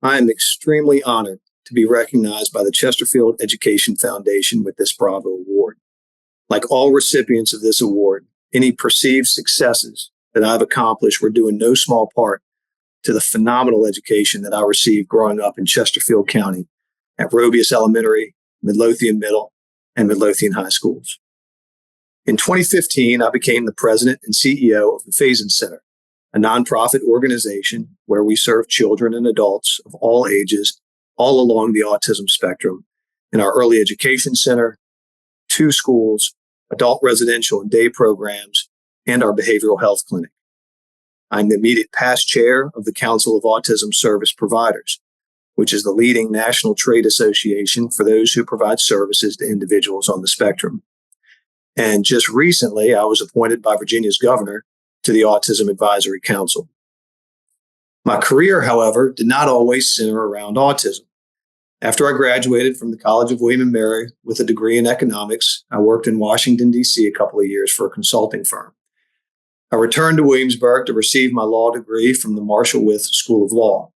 I am extremely honored to be recognized by the Chesterfield Education Foundation with this Bravo Award. Like all recipients of this award, any perceived successes that I've accomplished were due in no small part to the phenomenal education that I received growing up in Chesterfield County at Robius Elementary, Midlothian Middle, and Midlothian High Schools. In 2015, I became the president and CEO of the Faison Center, a nonprofit organization where we serve children and adults of all ages all along the autism spectrum in our early education center, 2 schools, adult residential and day programs, and our behavioral health clinic. I'm the immediate past chair of the Council of Autism Service Providers, which is the leading national trade association for those who provide services to individuals on the spectrum. And just recently, I was appointed by Virginia's governor to the Autism Advisory Council. My career, however, did not always center around autism. After I graduated from the College of William & Mary with a degree in economics, I worked in Washington, D.C. a couple of years for a consulting firm. I returned to Williamsburg to receive my law degree from the Marshall Wythe School of Law.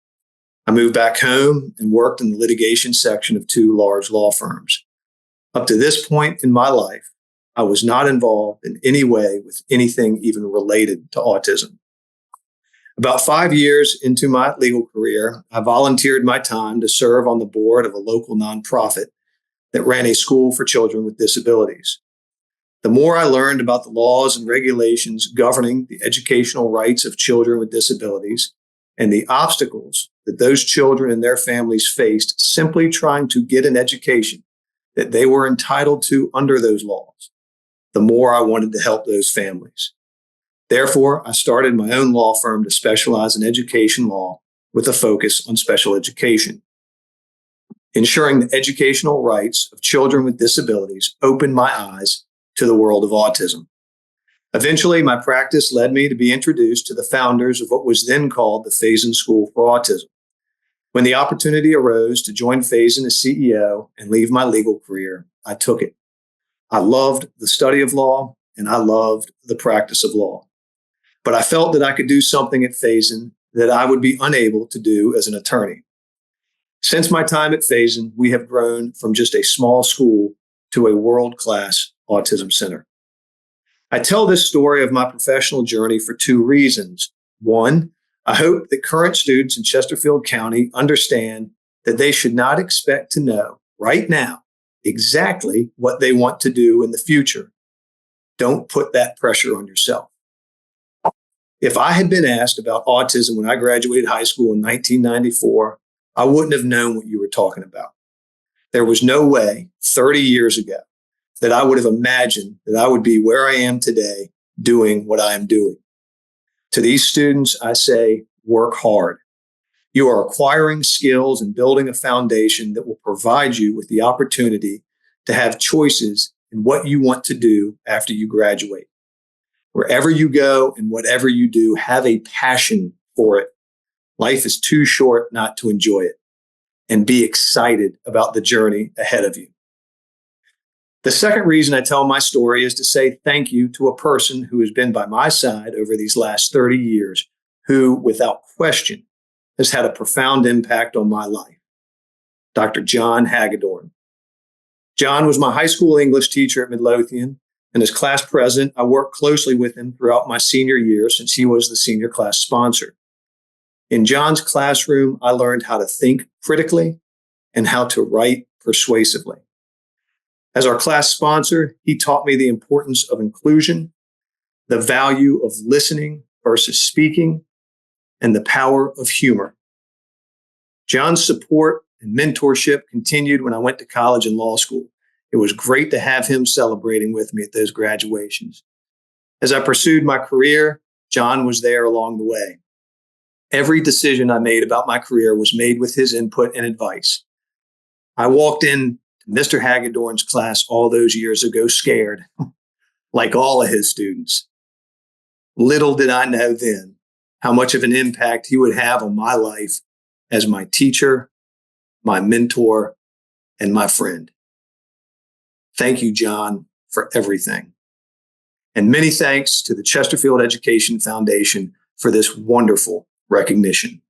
I moved back home and worked in the litigation section of 2 large law firms. Up to this point in my life, I was not involved in any way with anything even related to autism. About 5 years into my legal career, I volunteered my time to serve on the board of a local nonprofit that ran a school for children with disabilities. The more I learned about the laws and regulations governing the educational rights of children with disabilities and the obstacles that those children and their families faced simply trying to get an education that they were entitled to under those laws, the more I wanted to help those families. Therefore, I started my own law firm to specialize in education law with a focus on special education. Ensuring the educational rights of children with disabilities opened my eyes to the world of autism. Eventually, my practice led me to be introduced to the founders of what was then called the Faison School for Autism. When the opportunity arose to join Faison as CEO and leave my legal career, I took it. I loved the study of law and I loved the practice of law. But I felt that I could do something at Faison that I would be unable to do as an attorney. Since my time at Faison, we have grown from just a small school to a world-class autism center. I tell this story of my professional journey for 2 reasons. 1, I hope that current students in Chesterfield County understand that they should not expect to know right now exactly what they want to do in the future. Don't put that pressure on yourself. If I had been asked about autism when I graduated high school in 1994, I wouldn't have known what you were talking about. There was no way 30 years ago that I would have imagined that I would be where I am today doing what I am doing. To these students, I say, work hard. You are acquiring skills and building a foundation that will provide you with the opportunity to have choices in what you want to do after you graduate. Wherever you go and whatever you do, have a passion for it. Life is too short not to enjoy it, and be excited about the journey ahead of you. The second reason I tell my story is to say thank you to a person who has been by my side over these last 30 years, who, without question, has had a profound impact on my life. Dr. John Hagedorn. John was my high school English teacher at Midlothian, and as class president, I worked closely with him throughout my senior year since he was the senior class sponsor. In John's classroom, I learned how to think critically and how to write persuasively. As our class sponsor, he taught me the importance of inclusion, the value of listening versus speaking, and the power of humor. John's support and mentorship continued when I went to college and law school. It was great to have him celebrating with me at those graduations. As I pursued my career, John was there along the way. Every decision I made about my career was made with his input and advice. I walked in to Mr. Hagedorn's class all those years ago scared, like all of his students. Little did I know then how much of an impact he would have on my life as my teacher, my mentor, and my friend. Thank you, John, for everything. And many thanks to the Chesterfield Education Foundation for this wonderful recognition.